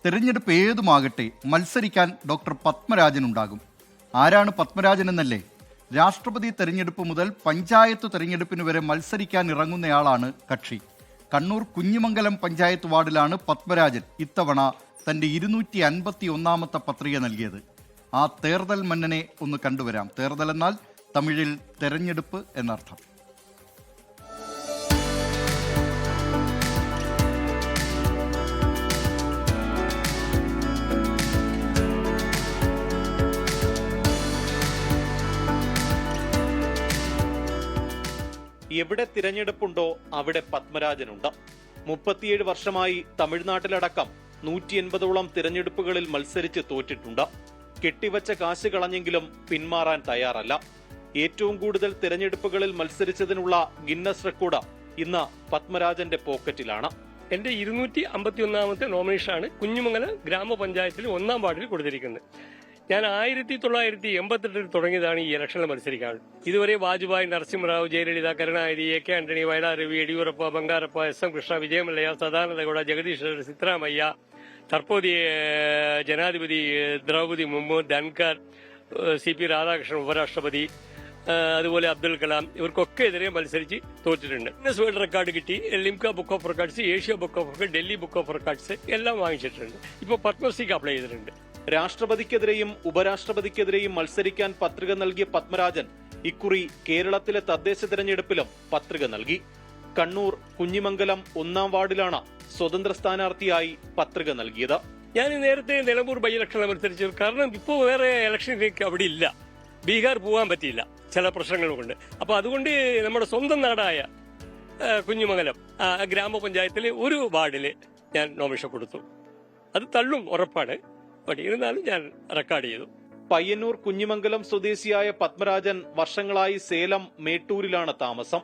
തെരഞ്ഞെടുപ്പ് ഏതുമാകട്ടെ മത്സരിക്കാൻ ഡോക്ടർ പത്മരാജനുണ്ടാകും. ആരാണ് പത്മരാജൻ എന്നല്ലേ? രാഷ്ട്രപതി തെരഞ്ഞെടുപ്പ് മുതൽ പഞ്ചായത്ത് തെരഞ്ഞെടുപ്പിന് വരെ മത്സരിക്കാൻ ഇറങ്ങുന്നയാളാണ് കക്ഷി. കണ്ണൂർ കുഞ്ഞിമംഗലം പഞ്ചായത്ത് വാർഡിലാണ് പത്മരാജൻ ഇത്തവണ തൻ്റെ 251ാമത്തെ പത്രിക നൽകിയത്. ആ തേർതൽ മന്നനെ ഒന്ന് കണ്ടുവരാം. തേർതൽ എന്നാൽ തമിഴിൽ തെരഞ്ഞെടുപ്പ് എന്നർത്ഥം. എവിടെ തിരഞ്ഞെടുപ്പുണ്ടോ അവിടെ പത്മരാജനുണ്ട്. 37 വർഷമായി തമിഴ്നാട്ടിലടക്കം 180ഓളം തിരഞ്ഞെടുപ്പുകളിൽ മത്സരിച്ച് തോറ്റിട്ടുണ്ട്. കെട്ടിവച്ച കാശ് കളഞ്ഞെങ്കിലും പിന്മാറാൻ തയ്യാറല്ല. ഏറ്റവും കൂടുതൽ തിരഞ്ഞെടുപ്പുകളിൽ മത്സരിച്ചതിനുള്ള ഗിന്നസ് റെക്കോർഡ് ഇന്ന് പത്മരാജന്റെ പോക്കറ്റിലാണ്. എന്റെ 251ാമത്തെ നോമിനേഷനാണ് കുഞ്ഞിമംഗലം ഗ്രാമപഞ്ചായത്തിൽ 1ാം വാർഡിൽ കൊടുത്തിരിക്കുന്നത്. ഞാൻ 1988 തുടങ്ങിയതാണ് ഈ ഇലക്ഷനിൽ മത്സരിക്കാൻ. ഇതുവരെ വാജ്പേയി, നരസിംഹറാവു, ജയലളിത, കരുണാനിധി, എ.കെ. ആന്റണി, വയലാർ രവി, യെഡിയൂരപ്പ, ബംഗാരപ്പ, എസ്.എം. കൃഷ്ണ, വിജയമല്ലയ്യ, സദാനന്ദ ഗൌഡ, ജഗദീഷ്, സിദ്ധരാമയ്യ, തற்பോதைய ജനാധിപതി ദ്രൗപദി മുർമു, ധൻകർ, CP രാധാകൃഷ്ണൻ ഉപരാഷ്ട്രപതി, അതുപോലെ അബ്ദുൽ കലാം, ഇവർക്കൊക്കെ എതിരെ മത്സരിച്ച് തോറ്റിട്ടുണ്ട്. ഗിന്നസ് വേൾഡ് റെക്കോർഡ് കിട്ടി, Limca book of records, Asia book of record, Delhi book of records എല്ലാം വാങ്ങിച്ചിട്ടുണ്ട്. ഇപ്പോൾ പത്മശ്രീക്ക് അപ്ലൈ ചെയ്തിട്ടുണ്ട്. രാഷ്ട്രപതിക്കെതിരെയും ഉപരാഷ്ട്രപതിക്കെതിരെയും മത്സരിക്കാൻ പത്രിക നൽകിയ പത്മരാജൻ ഇക്കുറി കേരളത്തിലെ തദ്ദേശ തിരഞ്ഞെടുപ്പിലും പത്രിക നൽകി. കണ്ണൂർ കുഞ്ഞിമംഗലം 1ാം വാർഡിലാണ് സ്വതന്ത്ര സ്ഥാനാർത്ഥിയായി പത്രിക നൽകിയത്. ഞാൻ നേരത്തെ നിലമ്പൂർ ബൈ ഇലക്ഷനിൽ മത്സരിച്ചു. കാരണം ഇപ്പോൾ വേറെ ഇലക്ഷനിലേക്ക് അവിടെ ഇല്ല, ബീഹാർ പോകാൻ പറ്റിയില്ല ചില പ്രശ്നങ്ങൾ കൊണ്ട്. അപ്പൊ അതുകൊണ്ട് നമ്മുടെ സ്വന്തം നാടായ കുഞ്ഞിമംഗലം ഗ്രാമപഞ്ചായത്തിലെ ഒരു വാർഡില് ഞാൻ നോമിനേഷൻ കൊടുത്തു. അത് തള്ളും ഉറപ്പാണ്. ഇരുന്നാലും ഞാൻ റെക്കോർഡ് ചെയ്തു. പയ്യന്നൂർ കുഞ്ഞിമംഗലം സ്വദേശിയായ പത്മരാജൻ വർഷങ്ങളായി സേലം മേട്ടൂരിലാണ് താമസം.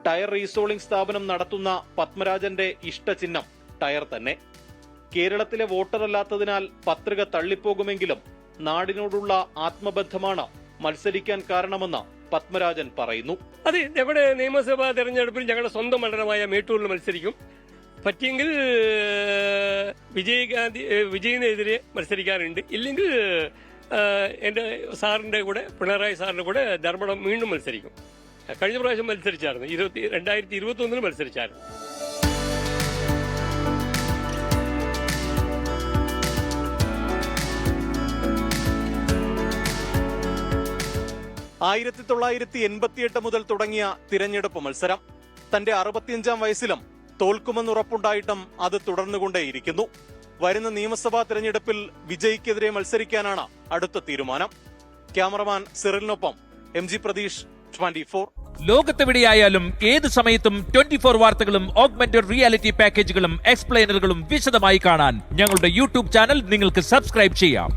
ടയർ റീസോളിംഗ് സ്ഥാപനം നടത്തുന്ന പത്മരാജന്റെ ഇഷ്ടചിഹ്നം ടയർ തന്നെ. കേരളത്തിലെ വോട്ടറല്ലാത്തതിനാൽ പത്രിക തള്ളിപ്പോകുമെങ്കിലും നാടിനോടുള്ള ആത്മബന്ധമാണ് മത്സരിക്കാൻ കാരണമെന്ന് പത്മരാജൻ പറയുന്നു. അതെ, ഞങ്ങളുടെ നിയമസഭാ തെരഞ്ഞെടുപ്പിൽ ഞങ്ങളുടെ സ്വന്തം മണ്ഡലമായ മേട്ടൂരിൽ മത്സരിക്കും. പറ്റിയെങ്കിൽ വിജയിനെതിരെ മത്സരിക്കാറുണ്ട്. ഇല്ലെങ്കിൽ എന്റെ സാറിന്റെ കൂടെ, പിണറായി സാറിന്റെ കൂടെ ധർമ്മടം വീണ്ടും മത്സരിക്കും. കഴിഞ്ഞ പ്രാവശ്യം മത്സരിച്ചായിരുന്നു, 2021 മത്സരിച്ചായിരുന്നു. ആയിരത്തി 1988 മുതൽ തുടങ്ങിയ തിരഞ്ഞെടുപ്പ് മത്സരം തന്റെ 65ാം വയസ്സിലും തോൽക്കുമെന്നുറപ്പുണ്ടായിട്ടും അത് തുടർന്നുകൊണ്ടേയിരിക്കുന്നു. വരുന്ന നിയമസഭാ തെരഞ്ഞെടുപ്പിൽ വിജയിക്കെതിരെ മത്സരിക്കാനാണ് അടുത്ത തീരുമാനം. ക്യാമറമാൻ സിറിലിനൊപ്പം MG പ്രതീഷ്, 24. ലോകത്തെവിടെയായാലും ഏത് സമയത്തും 24 വാർത്തകളും ഓഗ്മെന്റഡ് റിയാലിറ്റി പാക്കേജുകളും എക്സ്പ്ലെയിനറുകളും വിശദമായി കാണാൻ ഞങ്ങളുടെ YouTube ചാനൽ നിങ്ങൾക്ക് സബ്സ്ക്രൈബ് ചെയ്യാം.